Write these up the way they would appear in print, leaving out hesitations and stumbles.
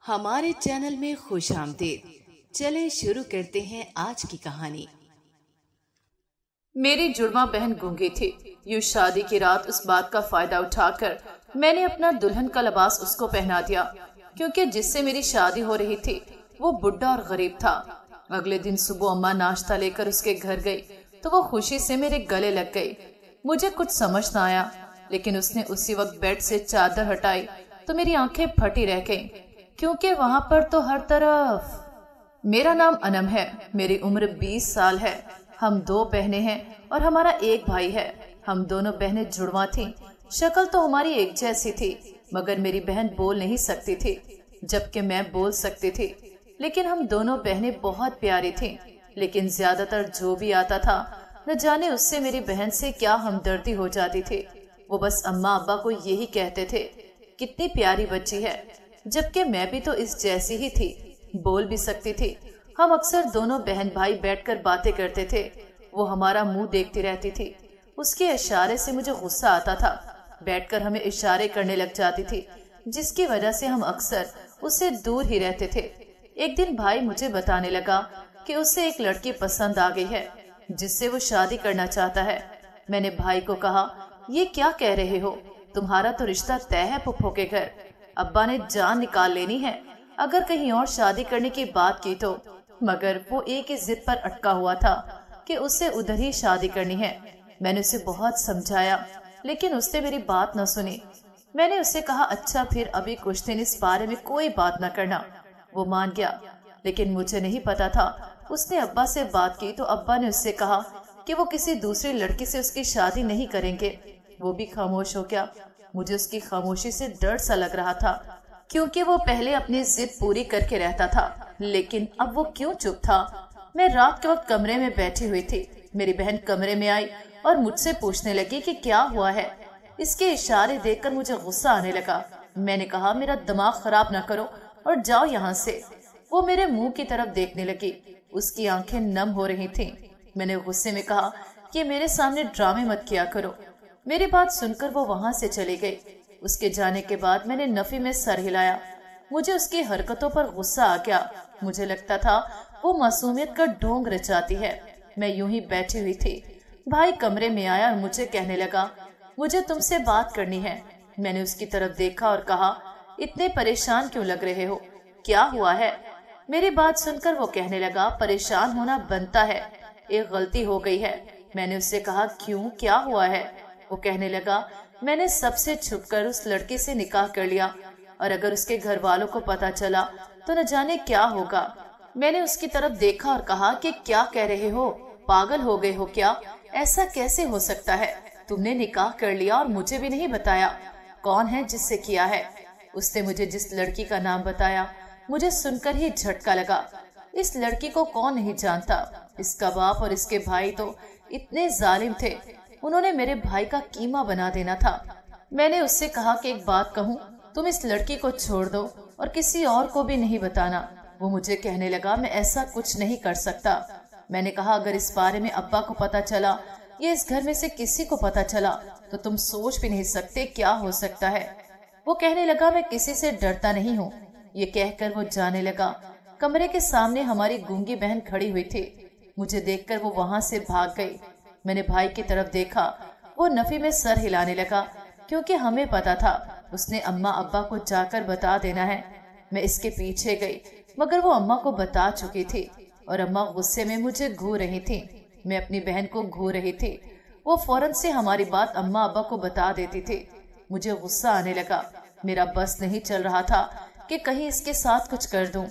हमारे चैनल में खुश आमदीद। चलें शुरू करते हैं आज की कहानी। मेरी जुड़वा बहन गूंगी थी। यूं शादी की रात उस बात का फायदा उठाकर मैंने अपना दुल्हन का लिबास उसको पहना दिया, क्योंकि जिससे मेरी शादी हो रही थी वो बुढ़ा और गरीब था। अगले दिन सुबह अम्मा नाश्ता लेकर उसके घर गई तो वो खुशी से मेरे गले लग गई। मुझे कुछ समझ न आया, लेकिन उसने उसी वक्त बेड से चादर हटाई तो मेरी आंखें फटी रह गईं, क्योंकि वहां पर तो हर तरफ। मेरा नाम अनम है, मेरी उम्र 20 साल है। हम 2 बहनें हैं और हमारा एक भाई है। हम दोनों बहनें जुड़वा थीं। शक्ल तो हमारी एक जैसी थी, मगर मेरी बहन बोल नहीं सकती थी, जबकि मैं बोल सकती थी। लेकिन हम दोनों बहनें बहुत प्यारी थीं। लेकिन ज्यादातर जो भी आता था, न जाने उससे मेरी बहन से क्या हमदर्दी हो जाती थी। वो बस अम्मा अब्बा को यही कहते थे, कितनी प्यारी बच्ची है, जबकि मैं भी तो इस जैसी ही थी, बोल भी सकती थी। हम अक्सर दोनों बहन भाई बैठकर बातें करते थे। वो हमारा मुंह देखती रहती थी। उसके इशारे से मुझे गुस्सा आता था। बैठकर हमें इशारे करने लग जाती थी, जिसकी वजह से हम अक्सर उससे दूर ही रहते थे। एक दिन भाई मुझे बताने लगा कि उसे एक लड़की पसंद आ गई है, जिससे वो शादी करना चाहता है। मैंने भाई को कहा, ये क्या कह रहे हो? तुम्हारा तो रिश्ता तय है फुफ्फो के घर। अब्बा ने जान निकाल लेनी है अगर कहीं और शादी करने की बात की तो। मगर वो एक ही जिद पर अटका हुआ था कि उसे उधर ही शादी करनी है। मैंने उसे बहुत समझाया, लेकिन उसने मेरी बात न सुनी। मैंने उसे कहा, अच्छा फिर अभी कुछ दिन इस बारे में कोई बात न करना। वो मान गया, लेकिन मुझे नहीं पता था उसने अब्बा से बात की तो अब्बा ने उससे कहा कि वो किसी दूसरी लड़की से उसकी शादी नहीं करेंगे। वो भी खामोश हो गया। मुझे उसकी खामोशी से डर सा लग रहा था, क्योंकि वो पहले अपनी जिद पूरी करके रहता था, लेकिन अब वो क्यों चुप था? मैं रात के वक्त कमरे में बैठी हुई थी। मेरी बहन कमरे में आई और मुझसे पूछने लगी कि क्या हुआ है। इसके इशारे देखकर मुझे गुस्सा आने लगा। मैंने कहा, मेरा दिमाग खराब ना करो और जाओ यहाँ से। वो मेरे मुंह की तरफ देखने लगी। उसकी आंखें नम हो रही थीं। मैंने गुस्से में कहा कि मेरे सामने ड्रामे मत किया करो। मेरी बात सुनकर वो वहां से चली गई। उसके जाने के बाद मैंने नफी में सर हिलाया। मुझे उसकी हरकतों पर गुस्सा आ गया। मुझे लगता था वो मासूमियत का ढोंग रचाती है। मैं यूं ही बैठी हुई थी। भाई कमरे में आया और मुझे कहने लगा, मुझे तुमसे बात करनी है। मैंने उसकी तरफ देखा और कहा, इतने परेशान क्यों लग रहे हो? क्या हुआ है? मेरी बात सुनकर वो कहने लगा, परेशान होना बनता है, एक गलती हो गई है। मैंने उससे कहा, क्यों, क्या हुआ है? वो कहने लगा, मैंने सबसे छुपकर उस लड़की से निकाह कर लिया, और अगर उसके घर वालों को पता चला तो न जाने क्या होगा। मैंने उसकी तरफ देखा और कहा कि क्या कह रहे हो? पागल हो गए हो क्या? ऐसा कैसे हो सकता है? तुमने निकाह कर लिया और मुझे भी नहीं बताया। कौन है जिससे किया है? उसने मुझे जिस लड़की का नाम बताया, मुझे सुनकर ही झटका लगा। इस लड़की को कौन नहीं जानता? इसका बाप और इसके भाई तो इतने जालिम थे, उन्होंने मेरे भाई का कीमा बना देना था। मैंने उससे कहा कि एक बात कहूँ, तुम इस लड़की को छोड़ दो और किसी और को भी नहीं बताना। वो मुझे कहने लगा, मैं ऐसा कुछ नहीं कर सकता। मैंने कहा, अगर इस बारे में अब्बा को पता चला या इस घर में से किसी को पता चला तो तुम सोच भी नहीं सकते क्या हो सकता है। वो कहने लगा, मैं किसी से डरता नहीं हूँ। ये कहकर वो जाने लगा। कमरे के सामने हमारी गूंगी बहन खड़ी हुई थी। मुझे देखकर वो वहां से भाग गई। मैंने भाई की तरफ देखा। वो नफी में सर हिलाने लगा, क्योंकि हमें पता था उसने अम्मा अब्बा को जाकर बता देना है। मैं इसके पीछे गई, मगर वो अम्मा को बता चुकी थी और अम्मा गुस्से में मुझे घूर रही थी। मैं अपनी बहन को घूर रही थी। वो फौरन से हमारी बात अम्मा अब्बा को बता देती थी। मुझे गुस्सा आने लगा। मेरा बस नहीं चल रहा था कि कहीं इसके साथ कुछ कर दूं।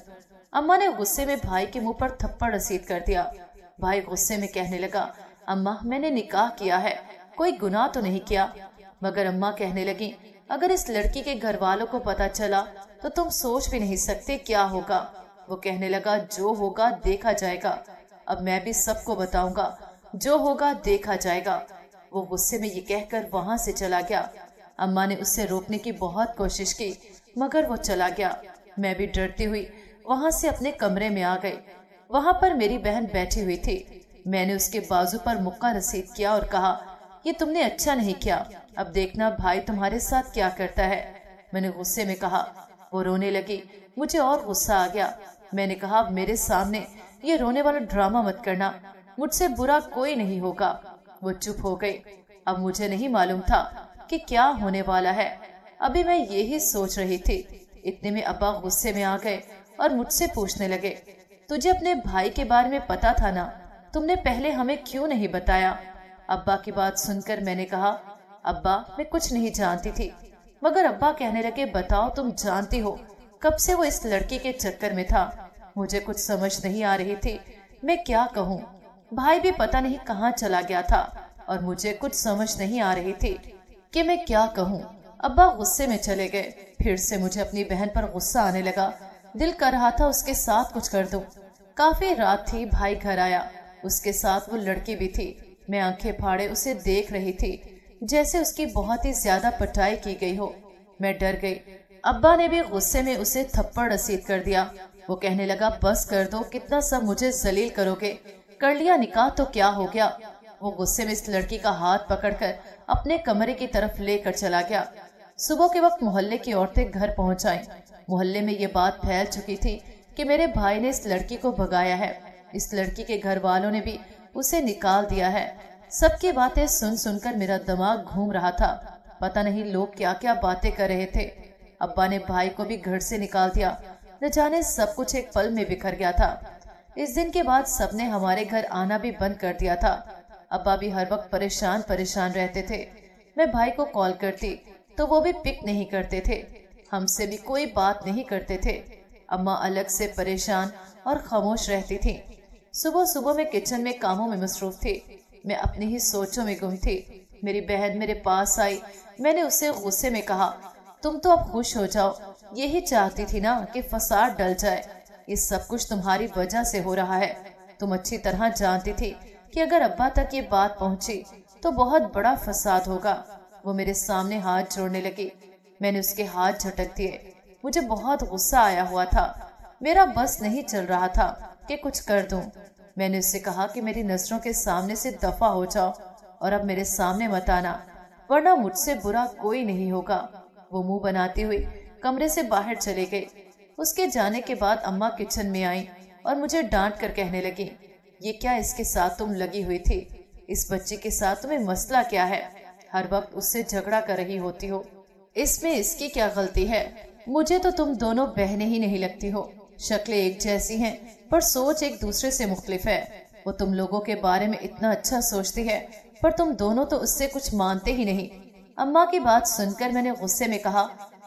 अम्मा ने गुस्से में भाई के मुंह पर थप्पड़ रसीद कर दिया। भाई गुस्से में कहने लगा, अम्मा मैंने निकाह किया है, कोई गुनाह तो नहीं किया। मगर अम्मा कहने लगी, अगर इस लड़की के घर वालों को पता चला तो तुम सोच भी नहीं सकते क्या होगा। वो कहने लगा, जो होगा देखा जाएगा। अब मैं भी सबको बताऊंगा, जो होगा देखा जाएगा। वो गुस्से में ये कहकर वहां से चला गया। अम्मा ने उससे रोकने की बहुत कोशिश की, मगर वो चला गया। मैं भी डरती हुई वहां से अपने कमरे में आ गई। वहां पर मेरी बहन बैठी हुई थी। मैंने उसके बाजू पर मुक्का रसीद किया और कहा, ये तुमने अच्छा नहीं किया, अब देखना भाई तुम्हारे साथ क्या करता है। मैंने गुस्से में कहा, वो रोने लगी। मुझे और गुस्सा आ गया। मैंने कहा, अब मेरे सामने ये रोने वाला ड्रामा मत करना, मुझसे बुरा कोई नहीं होगा। वो चुप हो गई। अब मुझे नहीं मालूम था कि क्या होने वाला है। अभी मैं यही सोच रही थी, इतने में अब्बा गुस्से में आ गए और मुझसे पूछने लगे, तुझे अपने भाई के बारे में पता था ना, तुमने पहले हमें क्यों नहीं बताया? अब्बा की बात सुनकर मैंने कहा, अब्बा मैं कुछ नहीं जानती थी। मगर अब्बा कहने लगे, बताओ तुम जानती हो कब से वो इस लड़की के चक्कर में था? मुझे कुछ समझ नहीं आ रही थी, मैं क्या कहूँ। भाई भी पता नहीं कहाँ चला गया था और मुझे कुछ समझ नहीं आ रही थी कि मैं क्या कहूँ। अब्बा गुस्से में चले गए। फिर से मुझे अपनी बहन पर गुस्सा आने लगा। दिल कर रहा था उसके साथ कुछ कर दूं। काफी रात थी, भाई घर आया, उसके साथ वो लड़की भी थी। मैं आंखें फाड़े उसे देख रही थी, जैसे उसकी बहुत ही ज्यादा पिटाई की गई हो। मैं डर गई। अब्बा ने भी गुस्से में उसे थप्पड़ रसीद कर दिया। वो कहने लगा, बस कर दो, कितना सब मुझे जलील करोगे, कर लिया निकाह तो क्या हो गया। वो गुस्से में इस लड़की का हाथ पकड़कर अपने कमरे की तरफ लेकर चला गया। सुबह के वक्त मोहल्ले की औरतें घर पहुंच आईं। मोहल्ले में ये बात फैल चुकी थी कि मेरे भाई ने इस लड़की को भगाया है। इस लड़की के घर वालों ने भी उसे निकाल दिया है। सबकी बातें सुन सुनकर मेरा दिमाग घूम रहा था। पता नहीं लोग क्या क्या बातें कर रहे थे। अब्बा ने भाई को भी घर से निकाल दिया। न जाने सब कुछ एक पल में बिखर गया था। इस दिन के बाद सबने हमारे घर आना भी बंद कर दिया था। अब्बा भी हर वक्त परेशान परेशान रहते थे। मैं भाई को कॉल करती तो वो भी पिक नहीं करते थे, हमसे भी कोई बात नहीं करते थे। अम्मा अलग से परेशान और खामोश रहती थी। सुबह सुबह मैं किचन में कामों में मसरूफ थी। मैं अपनी ही सोचों में गुम थी। मेरी बहन मेरे पास आई। मैंने उससे गुस्से में कहा, तुम तो अब खुश हो जाओ, यही चाहती थी ना कि फसाद डल जाए। ये सब कुछ तुम्हारी वजह से हो रहा है। तुम अच्छी तरह जानती थी कि अगर अब्बा तक ये बात पहुंची तो बहुत बड़ा फसाद होगा। वो मेरे सामने हाथ जोड़ने लगी। मैंने उसके हाथ झटक दिए। मुझे बहुत गुस्सा आया हुआ था। मेरा बस नहीं चल रहा था कि कुछ कर दूं। मैंने उससे कहा कि मेरी नजरों के सामने से दफा हो जाओ और अब मेरे सामने मत आना, वरना मुझसे बुरा कोई नहीं होगा। वो मुंह बनाती हुई कमरे से बाहर चले गई। उसके जाने के बाद अम्मा किचन में आई और मुझे डांट कर कहने लगी, ये क्या इसके साथ तुम लगी हुई थी? इस बच्ची के साथ तुम्हें मसला क्या है? हर वक्त उससे झगड़ा कर रही होती हो। इसमें इसकी क्या गलती है? मुझे तो तुम दोनों बहनें ही नहीं लगती हो। शक्लें एक जैसी हैं, पर सोच एक दूसरे से मुख्तलिफ है। वो तुम लोगों के बारे में इतना अच्छा सोचती है, पर तुम दोनों तो उससे कुछ मानते ही नहीं। अम्मा की बात सुनकर मैंने गुस्से में कहा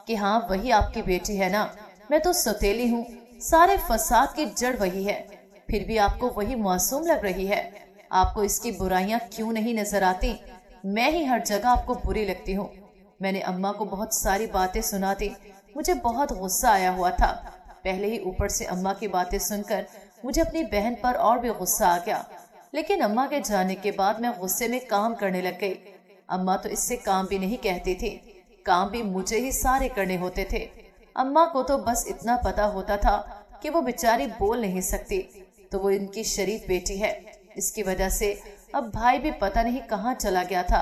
कि हाँ, वही आपकी बेटी है ना, मैं तो सौतेली हूँ, सारे फसाद की जड़ वही है। फिर भी आपको वही मासूम लग रही है। आपको इसकी बुराइयां क्यों नहीं नजर आती? मैं ही हर जगह आपको बुरी लगती हूँ। मैंने अम्मा को बहुत सारी बातें सुना दी। मुझे बहुत गुस्सा आया हुआ था। पहले ही ऊपर से अम्मा की बातें सुनकर मुझे अपनी बहन पर और भी गुस्सा आ गया। लेकिन अम्मा के जाने के बाद मैं गुस्से में काम करने लग गई। अम्मा तो इससे काम भी नहीं कहती थी, काम भी मुझे ही सारे करने होते थे। अम्मा को तो बस इतना पता होता था कि वो बेचारी बोल नहीं सकती, तो वो इनकी शरीफ बेटी है। इसकी वजह से अब भाई भी पता नहीं कहाँ चला गया था।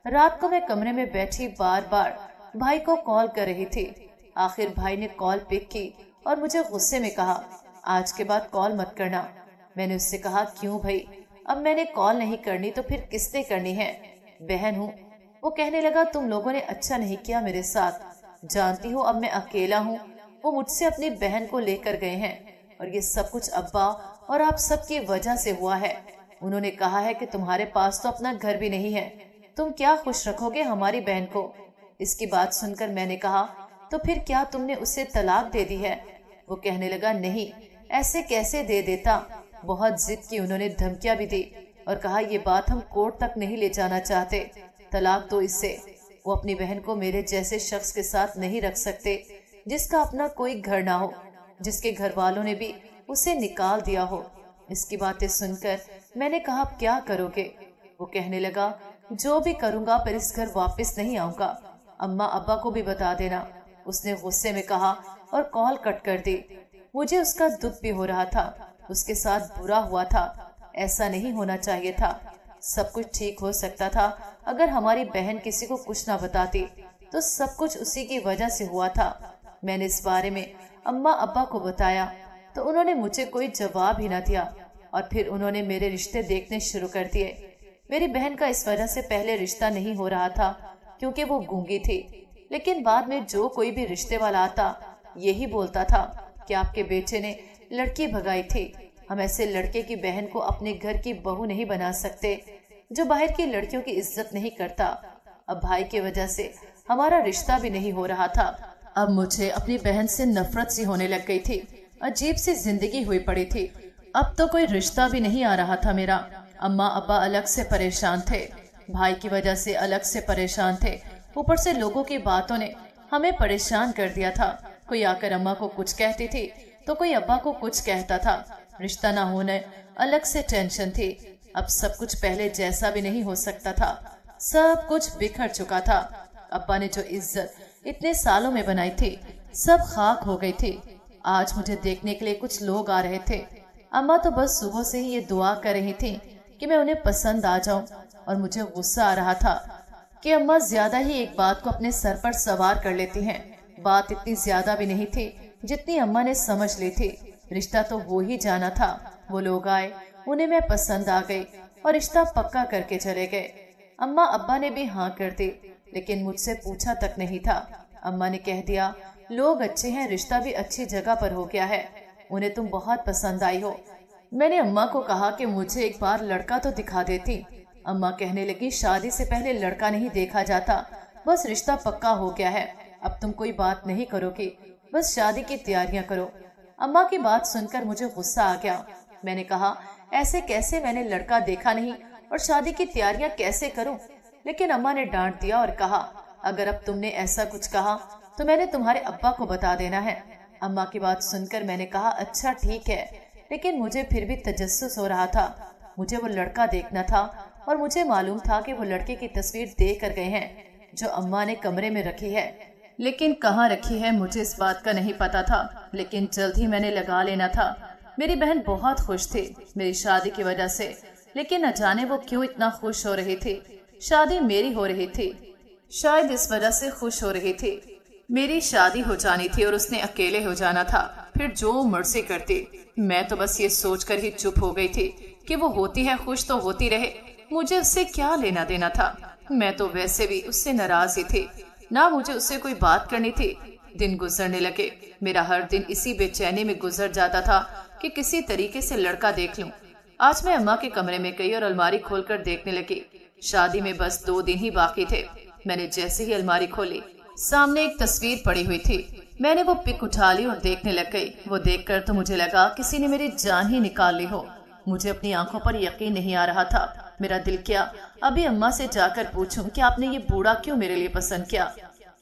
रात को मैं कमरे में बैठी बार बार भाई को कॉल कर रही थी। आखिर भाई ने कॉल पिक की और मुझे गुस्से में कहा, आज के बाद कॉल मत करना। मैंने उससे कहा, क्यों भाई? अब मैंने कॉल नहीं करनी तो फिर किसने करनी है? बहन हूँ। वो कहने लगा, तुम लोगों ने अच्छा नहीं किया मेरे साथ। जानती हो अब मैं अकेला हूँ। वो मुझसे अपनी बहन को लेकर गए हैं और ये सब कुछ अब्बा और आप सबकी वजह से हुआ है। उन्होंने कहा है कि तुम्हारे पास तो अपना घर भी नहीं है, तुम क्या खुश रखोगे हमारी बहन को? इसकी बात सुनकर मैंने कहा, तो फिर क्या तुमने उसे तलाक दे दी है? वो कहने लगा, नहीं, ऐसे कैसे दे देता। बहुत जिद की, उन्होंने धमकियां भी दी और कहा, ये बात हम कोर्ट तक नहीं ले जाना चाहते, तलाक दो इससे। वो अपनी बहन को मेरे जैसे शख्स के साथ नहीं रख सकते, जिसका अपना कोई घर ना हो, जिसके घर वालों ने भी उसे निकाल दिया हो। इसकी बातें सुनकर मैंने कहा, अब क्या करोगे? वो कहने लगा, जो भी करूंगा पर इस घर वापस नहीं आऊंगा। अम्मा अब्बा को भी बता देना। उसने गुस्से में कहा और कॉल कट कर दी। मुझे उसका दुख भी हो रहा था। उसके साथ बुरा हुआ था, ऐसा नहीं होना चाहिए था। सब कुछ ठीक हो सकता था अगर हमारी बहन किसी को कुछ ना बताती, तो सब कुछ उसी की वजह से हुआ था। میں نے اس بارے میں اماں ابا کو بتایا تو انہوں نے مجھے کوئی جواب ہی نہ دیا اور پھر انہوں نے میرے رشتے دیکھنے شروع کر دیے۔ میری بہن کا اس وجہ سے پہلے رشتہ نہیں ہو رہا تھا کیونکہ وہ گونگی تھی، لیکن بعد میں جو کوئی بھی رشتے والا آتا یہی بولتا تھا کہ آپ کے بیٹے نے لڑکی بھگائی تھی۔ ہم ایسے لڑکے کی بہن کو اپنے گھر کی بہو نہیں بنا سکتے جو باہر کی لڑکیوں کی عزت نہیں کرتا۔ اب بھائی کی وجہ سے ہمارا رشتہ بھی نہیں ہو رہا تھا۔ اب مجھے اپنی بہن سے نفرت سی ہونے لگ گئی تھی، عجیب سی زندگی ہوئی پڑی تھی۔ اب تو کوئی رشتہ بھی نہیں آ رہا تھا میرا۔ اماں ابا الگ سے پریشان تھے، بھائی کی وجہ سے الگ سے پریشان تھے، اوپر سے لوگوں کی باتوں نے ہمیں پریشان کر دیا تھا۔ کوئی آ کر اماں کو کچھ کہتی تھی تو کوئی ابا کو کچھ کہتا تھا۔ رشتہ نہ ہونے الگ سے ٹینشن تھی۔ اب سب کچھ پہلے جیسا بھی نہیں ہو سکتا تھا، سب کچھ بکھر چکا تھا۔ ابا نے جو عزت اتنے سالوں میں بنائی تھی سب خاک ہو گئی تھی۔ آج مجھے دیکھنے کے لیے کچھ لوگ آ رہے تھے۔ اماں تو بس صبح سے ہی یہ دعا کر رہی تھی کہ میں انہیں پسند آ جاؤں، اور مجھے غصہ آ رہا تھا کہ اماں زیادہ ہی ایک بات کو اپنے سر پر سوار کر لیتی ہیں۔ بات اتنی زیادہ بھی نہیں تھی جتنی اماں نے سمجھ لی تھی۔ رشتہ تو ہو ہی جانا تھا۔ وہ لوگ آئے، انہیں میں پسند آ گئی اور رشتہ پکا کر کے چلے گئے۔ اماں ابا نے بھی ہاں کر دی، لیکن مجھ سے پوچھا تک نہیں تھا۔ اماں نے کہہ دیا لوگ اچھے ہیں، رشتہ بھی اچھی جگہ پر ہو گیا ہے، انہیں تم بہت پسند آئی ہو۔ میں نے اماں کو کہا کہ مجھے ایک بار لڑکا تو دکھا دیتی۔ اماں کہنے لگی شادی سے پہلے لڑکا نہیں دیکھا جاتا، بس رشتہ پکا ہو گیا ہے، اب تم کوئی بات نہیں کرو گی، بس شادی کی تیاریاں کرو۔ اماں کی بات سن کر مجھے غصہ آ گیا۔ میں نے کہا ایسے کیسے، میں نے لڑکا دیکھا نہیں اور شادی کی تیاریاں کیسے کروں؟ لیکن اماں نے ڈانٹ دیا اور کہا اگر اب تم نے ایسا کچھ کہا تو میں نے تمہارے ابا کو بتا دینا ہے۔ اماں کی بات سن کر میں نے کہا اچھا ٹھیک ہے، لیکن مجھے پھر بھی تجسس ہو رہا تھا۔ مجھے وہ لڑکا دیکھنا تھا اور مجھے معلوم تھا کہ وہ لڑکے کی تصویر دے کر گئے ہیں جو اماں نے کمرے میں رکھی ہے، لیکن کہاں رکھی ہے مجھے اس بات کا نہیں پتا تھا، لیکن جلد ہی میں نے لگا لینا تھا۔ میری بہن بہت خوش تھی میری شادی کی وجہ سے، لیکن نہ جانے وہ کیوں اتنا خوش ہو رہی تھی۔ شادی میری ہو رہی تھی، شاید اس وجہ سے خوش ہو رہی تھی۔ میری شادی ہو جانی تھی اور اس نے اکیلے ہو جانا تھا، پھر جو مرضی کرتی۔ میں تو بس یہ سوچ کر ہی چپ ہو گئی تھی کہ وہ ہوتی ہے خوش تو ہوتی رہے، مجھے اس سے کیا لینا دینا تھا۔ میں تو ویسے بھی اس سے ناراض ہی تھی، نہ مجھے اس سے کوئی بات کرنی تھی۔ دن گزرنے لگے، میرا ہر دن اسی بے چینی میں گزر جاتا تھا کہ کسی طریقے سے لڑکا دیکھ لوں۔ آج میں اماں کے کمرے میں گئی اور الماری کھول کر دیکھنے لگی۔ شادی میں بس 2 دن ہی باقی تھے۔ میں نے جیسے ہی الماری کھولی، سامنے ایک تصویر پڑی ہوئی تھی۔ میں نے وہ پک اٹھا لی اور دیکھنے لگ گئی۔ وہ دیکھ کر تو مجھے لگا کسی نے میری جان ہی نکال لی ہو۔ مجھے اپنی آنکھوں پر یقین نہیں آ رہا تھا۔ میرا دل کیا ابھی اماں سے جا کر پوچھوں کہ آپ نے یہ بوڑھا کیوں میرے لیے پسند کیا۔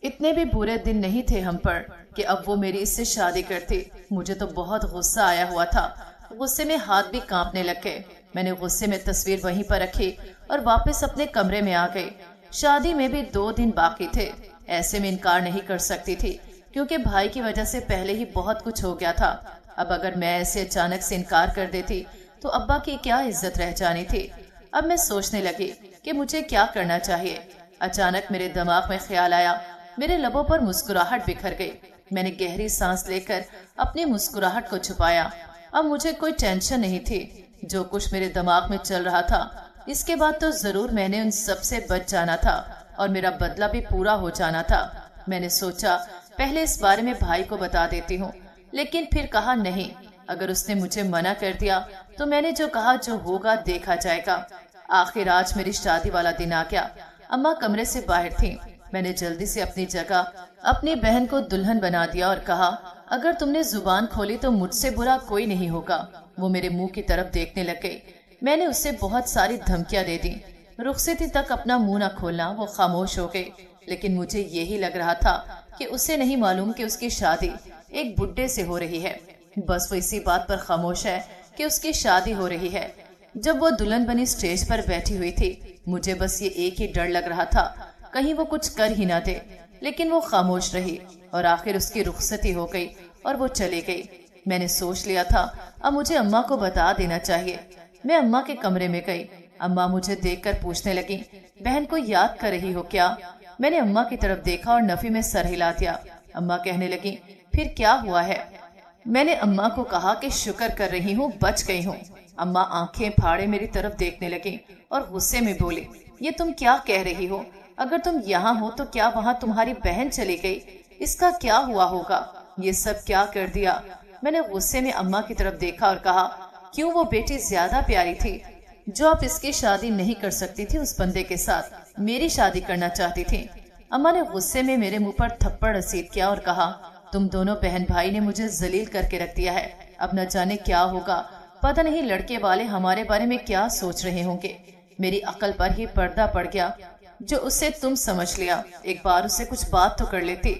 اتنے بھی برے دن نہیں تھے ہم پر کہ اب وہ میری اس سے شادی کرتی۔ مجھے تو بہت غصہ آیا ہوا تھا، غصے میں ہاتھ بھی کانپنے لگ گئے۔ میں نے غصے میں تصویر وہیں پر رکھی اور واپس اپنے کمرے میں آ گئی۔ شادی میں بھی 2 دن باقی تھے، ایسے میں انکار نہیں کر سکتی تھی کیونکہ بھائی کی وجہ سے پہلے ہی بہت کچھ ہو گیا تھا۔ اب اگر میں ایسے اچانک سے انکار کر دیتی تو ابا کی کیا عزت رہ جانی تھی۔ اب میں سوچنے لگی کہ مجھے کیا کرنا چاہیے۔ اچانک میرے دماغ میں خیال آیا، میرے لبوں پر مسکراہٹ بکھر گئی۔ میں نے گہری سانس لے کر اپنی مسکراہٹ کو چھپایا۔ اب مجھے کوئی ٹینشن نہیں تھی، جو کچھ میرے دماغ میں چل رہا تھا اس کے بعد تو ضرور میں نے ان سب سے بچ جانا تھا اور میرا بدلہ بھی پورا ہو جانا تھا۔ میں نے سوچا پہلے اس بارے میں بھائی کو بتا دیتی ہوں، لیکن پھر کہا نہیں، اگر اس نے مجھے منع کر دیا تو میں نے جو کہا جو ہوگا دیکھا جائے گا۔ آخر آج میری شادی والا دن آ گیا۔ اماں کمرے سے باہر تھیں۔ میں نے جلدی سے اپنی جگہ اپنی بہن کو دلہن بنا دیا اور کہا اگر تم نے زبان کھولی تو مجھ سے برا کوئی نہیں ہوگا۔ وہ میرے منہ کی طرف دیکھنے لگ گئی۔ میں نے اسے بہت ساری دھمکیاں دے دی، رخصتی تک اپنا منہ نہ کھولنا۔ وہ خاموش ہو گئی، لیکن مجھے یہی لگ رہا تھا کہ اسے نہیں معلوم کہ اس کی شادی ایک بڈھے سے ہو رہی ہے، بس وہ اسی بات پر خاموش ہے کہ اس کی شادی ہو رہی ہے۔ جب وہ دلہن بنی اسٹیج پر بیٹھی ہوئی تھی، مجھے بس یہ ایک ہی ڈر لگ رہا تھا کہیں وہ کچھ کر ہی نہ دے، لیکن وہ خاموش رہی اور آخر اس کی رخصتی ہو گئی اور وہ چلی گئی۔ میں نے سوچ لیا تھا اب مجھے اماں کو بتا دینا چاہیے۔ میں اماں کے کمرے میں گئی۔ اماں مجھے دیکھ کر پوچھنے لگی بہن کو یاد کر رہی ہو کیا؟ میں نے اماں کی طرف دیکھا اور نفی میں سر ہلا دیا۔ अम्मा कहने लगी, फिर क्या हुआ है? मैंने अम्मा को कहा कि शुक्र कर रही हूँ बच गई हूँ। अम्मा आंखें फाड़े मेरी तरफ देखने लगी और गुस्से में बोली, ये तुम क्या कह रही हो? अगर तुम यहाँ हो तो क्या वहाँ तुम्हारी बहन चली गई? इसका क्या हुआ होगा? ये सब क्या कर दिया? मैंने गुस्से में अम्मा की तरफ देखा और कहा, क्यों वो बेटी ज्यादा प्यारी थी जो आप इसकी शादी नहीं कर सकती थी उस बंदे के साथ, मेरी शादी करना चाहती थी। अम्मा ने गुस्से में मेरे मुंह पर थप्पड़ रसीद किया और कहा, तुम दोनों बहन भाई ने मुझे जलील करके रख दिया है। अब न जाने क्या होगा, पता नहीं लड़के वाले हमारे बारे में क्या सोच रहे होंगे। मेरी अकल पर ही पर्दा पड़ गया। जो उससे तुम समझ लिया, एक बार उससे कुछ बात तो कर लेती,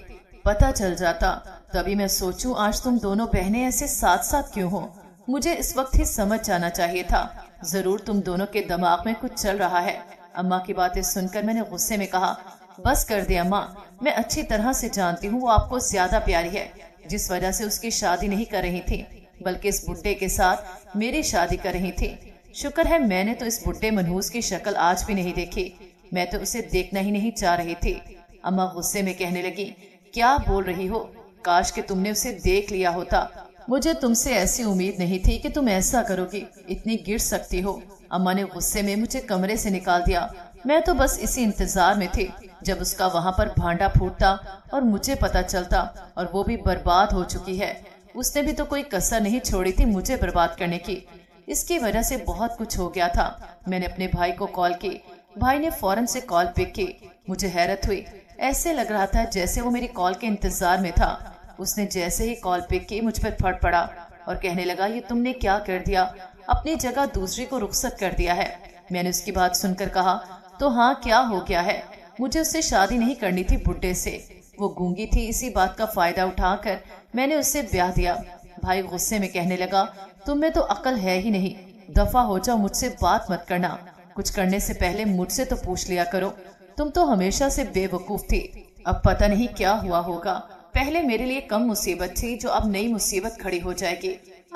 पता चल जाता। तभी मैं सोचूं आज तुम दोनों बहनें ऐसे साथ साथ क्यों हो। मुझे इस वक्त ही समझ जाना चाहिए था। जरूर तुम दोनों के दिमाग में कुछ चल रहा है। अम्मा की बातें सुनकर मैंने गुस्से में कहा, बस कर दे अम्मा, मैं अच्छी तरह से जानती हूँ वो आपको ज्यादा प्यारी है, जिस वजह से उसकी शादी नहीं कर रही थी बल्कि इस बुड्ढे के साथ मेरी शादी कर रही थी। शुक्र है मैंने तो इस बुड्ढे मनहूस की शक्ल आज भी नहीं देखी, मैं तो उसे देखना ही नहीं चाह रही थी। अम्मा गुस्से में कहने लगी, क्या बोल रही हो? काश कि तुमने उसे देख लिया होता। मुझे तुमसे ऐसी उम्मीद नहीं थी कि तुम ऐसा करोगी, इतनी गिर सकती हो। अम्मा ने गुस्से में मुझे कमरे से निकाल दिया। मैं तो बस इसी इंतजार में थी जब उसका वहाँ पर भांडा फूटता और मुझे पता चलता, और वो भी बर्बाद हो चुकी है। उसने भी तो कोई कसर नहीं छोड़ी थी मुझे बर्बाद करने की। इसकी वजह से बहुत कुछ हो गया था। मैंने अपने भाई को कॉल की, भाई ने फौरन से कॉल पिक की। मुझे हैरत हुई, ऐसे लग रहा था जैसे वो मेरी कॉल के इंतजार में था। उसने जैसे ही कॉल पिक की मुझ पर फट पड़ा और कहने लगा, ये तुमने क्या कर दिया? अपनी जगह दूसरी को रुखसत कर दिया है। मैंने उसकी बात सुनकर कहा, तो हाँ क्या हो गया है? मुझे उससे शादी नहीं करनी थी बुड्ढे से। वो गूंगी थी, इसी बात का फायदा उठाकर मैंने उससे ब्याह दिया। भाई गुस्से में कहने लगा, तुम में तो अकल है ही नहीं, दफा हो जाओ, मुझसे बात मत करना। कुछ करने से पहले मुझसे तो पूछ लिया करो, तुम तो हमेशा से बेवकूफ थी। अब पता नहीं क्या हुआ होगा। पहले मेरे लिए कम मुसीबत थी जो अब नई मुसीबत खड़ी हो जाएगी।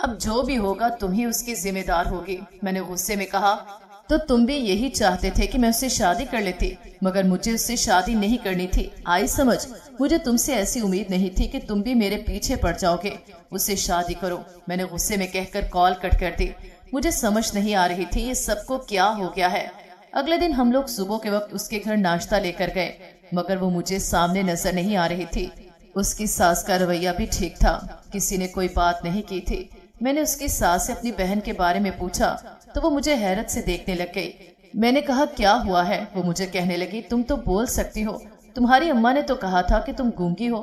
अब जो भी होगा तुम ही उसकी जिम्मेदार होगी। मैंने गुस्से में कहा, तो तुम भी यही चाहते थे कि मैं उससे शादी कर लेती, मगर मुझे उससे शादी नहीं करनी थी। आई समझ, मुझे तुमसे ऐसी उम्मीद नहीं थी कि तुम भी मेरे पीछे पड़ जाओगे। उससे शादी करो, मैंने गुस्से में कहकर कॉल कट कर दी। मुझे समझ नहीं आ रही थी ये सबको क्या हो गया है। अगले दिन हम लोग सुबह के वक्त उसके घर नाश्ता लेकर गए, मगर वो मुझे सामने नजर नहीं आ रही थी। उसकी सास का रवैया भी ठीक था, किसी ने कोई बात नहीं की थी। मैंने उसकी सास से अपनी बहन के बारे में पूछा तो वो मुझे हैरत से देखने लग गई। मैंने कहा, क्या हुआ है? वो मुझे कहने लगी, तुम तो बोल सकती हो, तुम्हारी अम्मा ने तो कहा था कि तुम गूंगी हो।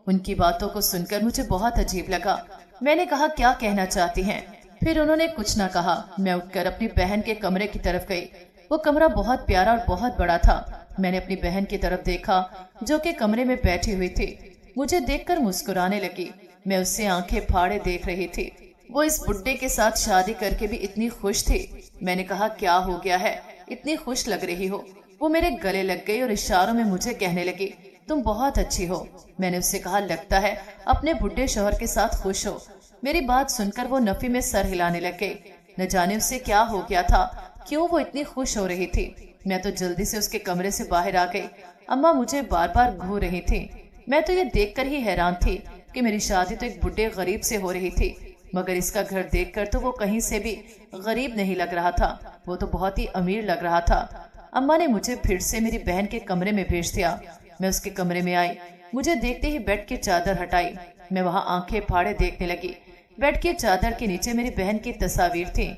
उनकी बातों को सुनकर मुझे बहुत अजीब लगा। मैंने कहा, क्या कहना चाहती हैं? फिर उन्होंने कुछ न कहा। मैं उठकर अपनी बहन के कमरे की तरफ गई। वो कमरा बहुत प्यारा और बहुत बड़ा था। मैंने अपनी बहन की तरफ देखा जो कि कमरे में बैठी हुई थी। मुझे देखकर मुस्कुराने लगी। मैं उससे आंखें फाड़े देख रही थी। वो इस बुड्ढे के साथ शादी करके भी इतनी खुश थी। मैंने कहा, क्या हो गया है, इतनी खुश लग रही हो? वो मेरे गले लग गई और इशारों में मुझे कहने लगी, तुम बहुत अच्छी हो। मैंने उससे कहा, लगता है अपने बुड्ढे शौहर के साथ खुश हो। मेरी बात सुनकर वो नफी में सर हिलाने लग गई। न जाने उससे क्या हो गया था, क्यों वो इतनी खुश हो रही थी। मैं तो जल्दी से उसके कमरे से बाहर आ गई। अम्मा मुझे बार बार घूर रही थी। मैं तो ये देखकर ही हैरान थी कि मेरी शादी तो एक बुड्ढे गरीब से हो रही थी, मगर इसका घर देखकर तो वो कहीं से भी गरीब नहीं लग रहा था, वो तो बहुत ही अमीर लग रहा था। अम्मा ने मुझे फिर से मेरी बहन के कमरे में भेज दिया। मैं उसके कमरे में आई। मुझे देखते ही बेड की चादर हटाई। मैं वहां आंखें फाड़े देखने लगी। बेड की चादर के नीचे मेरी बहन की तस्वीर थी,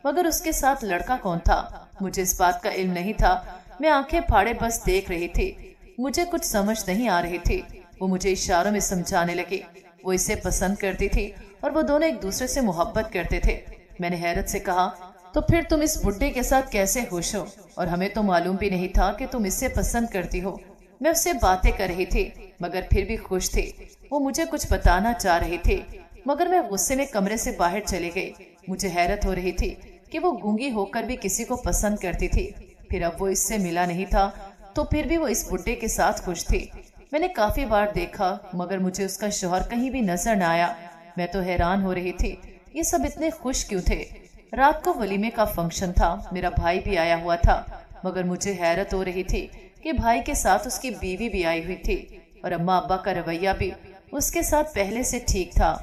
मगर उसके साथ लड़का कौन था मुझे इस बात का इल्म नहीं था। मैं आंखें फाड़े बस देख रही थी। मुझे कुछ समझ नहीं आ रही थी। वो मुझे इशारों में समझाने लगी वो इसे पसंद करती थी और वो दोनों एक दूसरे से मोहब्बत करते थे। मैंने हैरत से कहा, तो फिर तुम इस बुड्ढे के साथ कैसे खुश हो? और हमें तो मालूम भी नहीं था कि तुम इससे पसंद करती हो। मैं उससे बातें कर रही थी मगर फिर भी खुश थी। वो मुझे कुछ बताना चाह रही थी, मगर मैं गुस्से में कमरे से बाहर चली गई। मुझे हैरत हो रही थी कि वो गूंगी होकर भी किसी को पसंद करती थी। फिर अब वो इससे मिला नहीं था तो फिर भी वो इस बुड्ढे के साथ खुश थी। मैंने काफी बार देखा मगर मुझे उसका शौहर कहीं भी नजर न आया। मैं तो हैरान हो रही थी, ये सब इतने खुश क्यों थे? रात को वलीमे का फंक्शन था, मेरा भाई भी आया हुआ था, मगर मुझे हैरत हो रही थी कि भाई के साथ उसकी बीवी भी आई हुई थी और अम्मा अब्बा का रवैया भी اس کے ساتھ پہلے سے ٹھیک تھا۔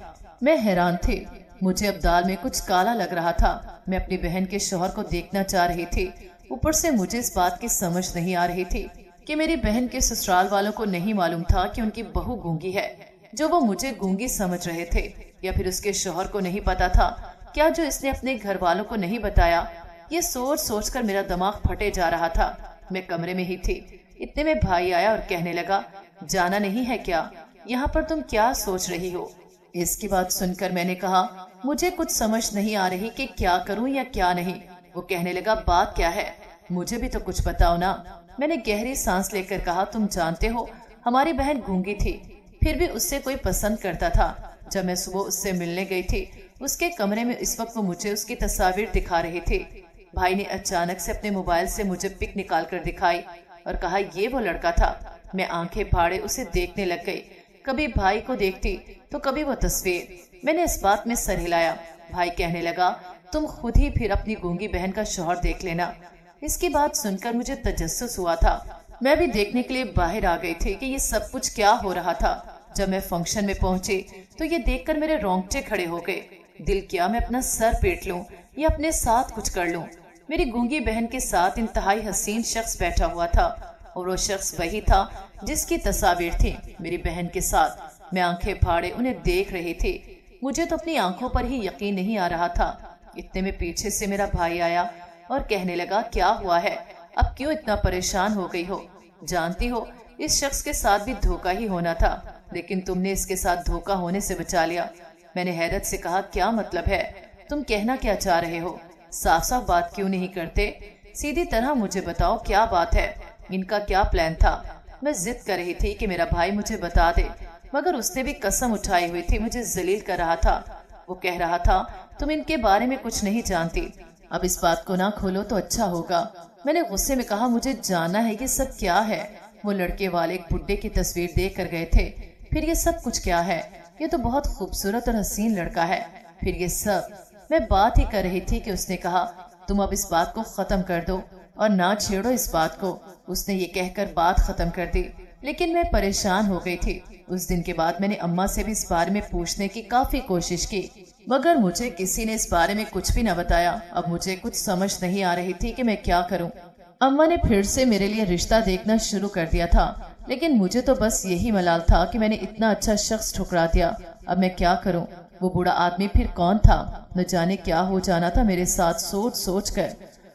میں حیران تھی، مجھے اب دال میں کچھ کالا لگ رہا تھا۔ میں اپنی بہن کے شوہر کو دیکھنا چاہ رہی تھی، اوپر سے مجھے اس بات کی سمجھ نہیں آ رہی تھی کہ میری بہن کے سسرال والوں کو نہیں معلوم تھا کہ ان کی بہو گونگی ہے، جو وہ مجھے گونگی سمجھ رہے تھے، یا پھر اس کے شوہر کو نہیں پتا تھا کیا جو اس نے اپنے گھر والوں کو نہیں بتایا۔ یہ سوچ سوچ کر میرا دماغ پھٹے جا رہا تھا۔ میں کمرے میں ہی تھی، اتنے میں بھائی آیا اور کہنے لگا، جانا نہیں ہے کیا؟ یہاں پر تم کیا سوچ رہی ہو؟ اس کی بات سن کر میں نے کہا، مجھے کچھ سمجھ نہیں آ رہی کہ کیا کروں یا کیا نہیں۔ وہ کہنے لگا، بات کیا ہے؟ مجھے بھی تو کچھ بتاؤ نا۔ میں نے گہری سانس لے کر کہا، تم جانتے ہو ہماری بہن گونگی تھی، پھر بھی اس سے کوئی پسند کرتا تھا۔ جب میں صبح اس سے ملنے گئی تھی، اس کے کمرے میں اس وقت وہ مجھے اس کی تصاویر دکھا رہی تھی۔ بھائی نے اچانک سے اپنے موبائل سے مجھے پک نکال کر دکھائی اور کہا، یہ وہ لڑکا تھا۔ میں آنکھیں پھاڑے اسے دیکھنے لگ گئی، کبھی بھائی کو دیکھتی تو کبھی وہ تصویر۔ میں نے اس بات میں سر ہلایا۔ بھائی کہنے لگا، تم خود ہی پھر اپنی گونگی بہن کا شوہر دیکھ لینا۔ اس کی بات سن کر مجھے تجسس ہوا تھا، میں بھی دیکھنے کے لیے باہر آ گئی تھی کہ یہ سب کچھ کیا ہو رہا تھا۔ جب میں فنکشن میں پہنچی تو یہ دیکھ کر میرے رونگٹے کھڑے ہو گئے۔ دل کیا میں اپنا سر پیٹ لوں یا اپنے ساتھ کچھ کر لوں۔ میری گونگی بہن کے ساتھ انتہائی حسین شخص بیٹھا ہوا تھا، اور وہ شخص وہی تھا جس کی تصاویر تھی میری بہن کے ساتھ۔ میں آنکھیں پھاڑے انہیں دیکھ رہی تھی، مجھے تو اپنی آنکھوں پر ہی یقین نہیں آ رہا تھا۔ اتنے میں پیچھے سے میرا بھائی آیا اور کہنے لگا، کیا ہوا ہے؟ اب کیوں اتنا پریشان ہو گئی ہو؟ جانتی ہو اس شخص کے ساتھ بھی دھوکا ہی ہونا تھا، لیکن تم نے اس کے ساتھ دھوکا ہونے سے بچا لیا۔ میں نے حیرت سے کہا، کیا مطلب ہے؟ تم کہنا کیا چاہ رہے ہو؟ صاف صاف بات کیوں نہیں کرتے؟ سیدھی طرح مجھے بتاؤ کیا بات ہے؟ ان کا کیا پلان تھا؟ میں ضد کر رہی تھی کہ میرا بھائی مجھے بتا دے، مگر اس نے بھی قسم اٹھائی ہوئی تھی، مجھے ذلیل کر رہا تھا۔ وہ کہہ رہا تھا، تم ان کے بارے میں کچھ نہیں جانتی، اب اس بات کو نہ کھولو تو اچھا ہوگا۔ میں نے غصے میں کہا، مجھے جاننا ہے یہ سب کیا ہے؟ وہ لڑکے والے ایک بڈھے کی تصویر دیکھ کر گئے تھے، پھر یہ سب کچھ کیا ہے؟ یہ تو بہت خوبصورت اور حسین لڑکا ہے، پھر یہ سب؟ میں بات ہی کر رہی تھی کہ اس نے کہا، تم اب اس بات کو ختم کر دو اور نہ چھیڑو اس بات کو۔ اس نے یہ کہہ کر بات ختم کر دی، لیکن میں پریشان ہو گئی تھی۔ اس دن کے بعد میں نے اماں سے بھی اس بارے میں پوچھنے کی کافی کوشش کی، مگر مجھے کسی نے اس بارے میں کچھ بھی نہ بتایا۔ اب مجھے کچھ سمجھ نہیں آ رہی تھی کہ میں کیا کروں۔ اماں نے پھر سے میرے لیے رشتہ دیکھنا شروع کر دیا تھا، لیکن مجھے تو بس یہی ملال تھا کہ میں نے اتنا اچھا شخص ٹھکرا دیا۔ اب میں کیا کروں؟ وہ بوڑھا آدمی پھر کون تھا؟ نہ جانے کیا ہو جانا تھا میرے ساتھ سوچ سوچ کر۔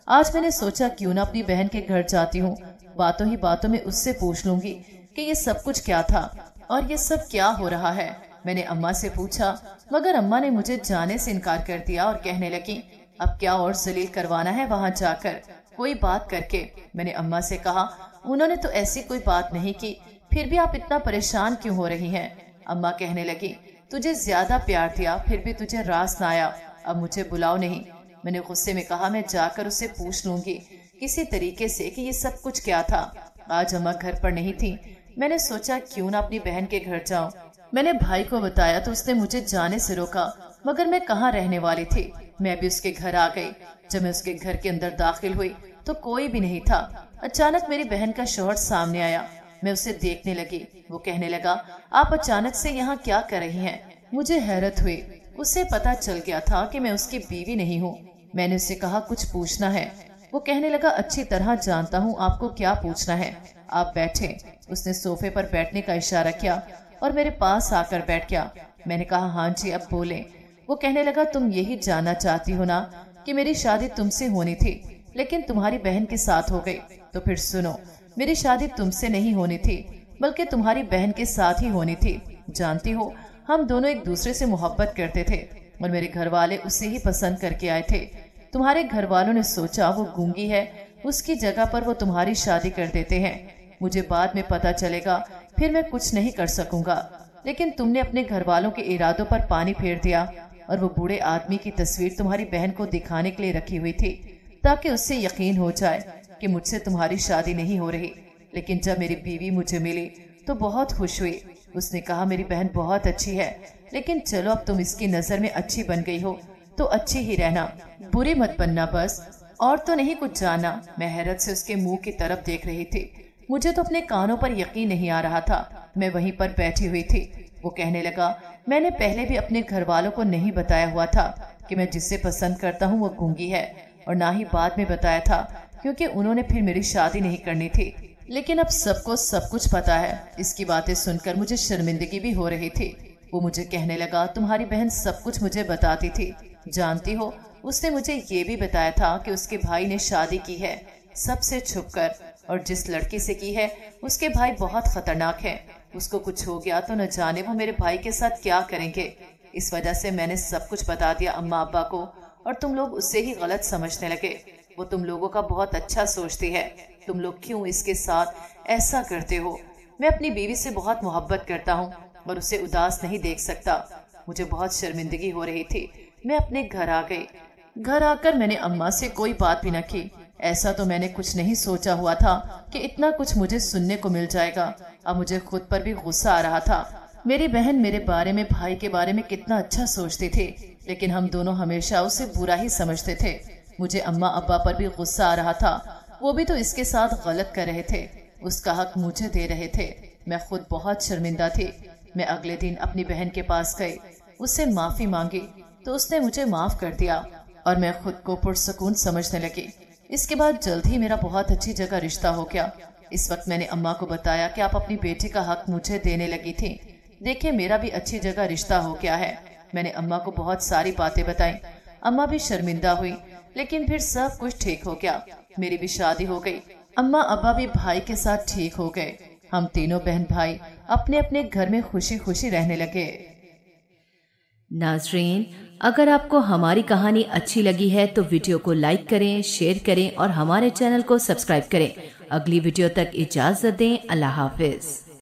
آج میں نے سوچا کیوں نہ اپنی بہن کے گھر جاتی ہوں، باتوں ہی باتوں میں اس سے پوچھ لوں گی کہ یہ سب کچھ کیا تھا اور یہ سب کیا ہو رہا ہے۔ میں نے اماں سے پوچھا، مگر اماں نے مجھے جانے سے انکار کر دیا اور کہنے لگی، اب کیا اور ذلیل کروانا ہے وہاں جا کر کوئی بات کر کے؟ میں نے اماں سے کہا، انہوں نے تو ایسی کوئی بات نہیں کی، پھر بھی آپ اتنا پریشان کیوں ہو رہی ہیں؟ اماں کہنے لگی، تجھے زیادہ پیار دیا پھر بھی تجھے راس نہ آیا، اب مجھے بلاؤ نہیں۔ میں نے غصے میں کہا، میں جا کر اسے پوچھ لوں گی کسی طریقے سے کہ یہ سب کچھ کیا تھا۔ آج اماں گھر پر نہیں تھی، میں نے سوچا کیوں نہ اپنی بہن کے گھر جاؤں۔ میں نے بھائی کو بتایا تو اس نے مجھے جانے سے روکا، مگر میں کہاں رہنے والی تھی، میں بھی اس کے گھر آ گئی۔ جب میں اس کے گھر کے اندر داخل ہوئی تو کوئی بھی نہیں تھا۔ اچانک میری بہن کا شوہر سامنے آیا، میں اسے دیکھنے لگی۔ وہ کہنے لگا، آپ اچانک سے یہاں کیا کر رہی ہیں؟ مجھے حیرت ہوئی، اسے پتا چل گیا تھا کہ میں اس کی بیوی نہیں ہوں۔ میں نے اسے کہا، کچھ پوچھنا ہے؟ وہ کہنے لگا، اچھی طرح جانتا ہوں آپ کو کیا پوچھنا ہے، آپ بیٹھے۔ اس نے صوفے پر بیٹھنے کا اشارہ کیا اور میرے پاس آ کر بیٹھ گیا۔ میں نے کہا، ہاں جی اب بولیں۔ وہ کہنے لگا، تم یہی جاننا چاہتی ہو نا کہ میری شادی تم سے ہونی تھی لیکن تمہاری بہن کے ساتھ ہو گئی؟ تو پھر سنو، میری شادی تم سے نہیں ہونی تھی بلکہ تمہاری بہن کے ساتھ ہی ہونی تھی۔ جانتی ہو ہم دونوں ایک دوسرے سے محبت کرتے تھے اور میرے گھر والے اسے ہی پسند کر کے آئے تھے۔ تمہارے گھر والوں نے سوچا وہ گونگی ہے، اس کی جگہ پر وہ تمہاری شادی کر دیتے ہیں۔ مجھے بعد میں پتا چلے گا، پھر میں کچھ نہیں کر سکوں گا، لیکن تم نے اپنے گھر والوں کے ارادوں پر پانی پھیر دیا اور وہ بوڑھے آدمی کی تصویر تمہاری بہن کو دکھانے کے لیے رکھی ہوئی تھی تاکہ اس سے یقین ہو جائے کہ مجھ سے تمہاری شادی نہیں ہو رہی۔ لیکن جب میری بیوی مجھے ملی تو بہت خوش ہوئی۔ اس نے کہا، میری بہن بہت اچھی ہے، لیکن چلو اب تم اس کی نظر میں اچھی بن گئی ہو تو اچھی ہی رہنا، بری مت بننا بس، اور تو نہیں کچھ جانا۔ میں حیرت سے اس کے منہ کی طرف دیکھ رہی تھی، مجھے تو اپنے کانوں پر یقین نہیں آ رہا تھا۔ میں وہیں پر بیٹھی ہوئی تھی، वो कहने लगा, मैंने पहले भी अपने घर वालों को नहीं बताया हुआ था कि मैं जिससे पसंद करता हूँ वो गूंगी है, और ना ही बाद में बताया था क्योंकि उन्होंने फिर मेरी शादी नहीं करनी थी। लेकिन अब सबको सब कुछ पता है। इसकी बातें सुनकर मुझे शर्मिंदगी भी हो रही थी। वो मुझे कहने लगा, तुम्हारी बहन सब कुछ मुझे बताती थी, जानती हो उसने मुझे ये भी बताया था कि उसके भाई ने शादी की है सबसे छुपकर, और जिस लड़की से की है उसके भाई बहुत खतरनाक है। उसको कुछ हो गया तो न जाने वो मेरे भाई के साथ क्या करेंगे। इस वजह से मैंने सब कुछ बता दिया अम्मा अब्बा को, और तुम लोग उससे ही गलत समझने लगे। वो तुम लोगों का बहुत अच्छा सोचती है, तुम लोग क्यों इसके साथ ऐसा करते हो? मैं अपनी बीवी से बहुत मोहब्बत करता हूँ और उसे उदास नहीं देख सकता। मुझे बहुत शर्मिंदगी हो रही थी। मैं अपने घर आ गई। घर आकर मैंने अम्मा से कोई बात भी न की। ऐसा तो मैंने कुछ नहीं सोचा हुआ था कि इतना कुछ मुझे सुनने को मिल जाएगा। अब मुझे खुद पर भी गुस्सा आ रहा था। मेरी बहन मेरे बारे में, भाई के बारे में कितना अच्छा सोचती थी, लेकिन हम दोनों हमेशा उसे बुरा ही समझते थे। मुझे अम्मा अब्बा पर भी गुस्सा आ रहा था। वो भी तो इसके साथ गलत कर रहे थे, उसका हक मुझे दे रहे थे। मैं खुद बहुत शर्मिंदा थी। मैं अगले दिन अपनी बहन के पास गई, उससे माफी मांगी तो उसने मुझे माफ कर दिया और मैं खुद को पुरसकून समझने लगी। इसके बाद जल्द ही मेरा बहुत अच्छी जगह रिश्ता हो गया। इस वक्त मैंने अम्मा को बताया कि आप अपनी बेटी का हक मुझे देने लगी थी। देखिए, मेरा भी अच्छी जगह रिश्ता हो गया है। मैंने अम्मा को बहुत सारी बातें बताई। अम्मा भी शर्मिंदा हुई, लेकिन फिर सब कुछ ठीक हो गया। मेरी भी शादी हो गई। अम्मा अब्बा भी भाई के साथ ठीक हो गए। हम तीनों बहन भाई अपने अपने घर में खुशी खुशी रहने लगे। नाज़रीन, अगर आपको हमारी कहानी अच्छी लगी है तो वीडियो को लाइक करें, शेयर करें और हमारे चैनल को सब्सक्राइब करें। अगली वीडियो तक इजाजत दें। अल्लाह हाफिज।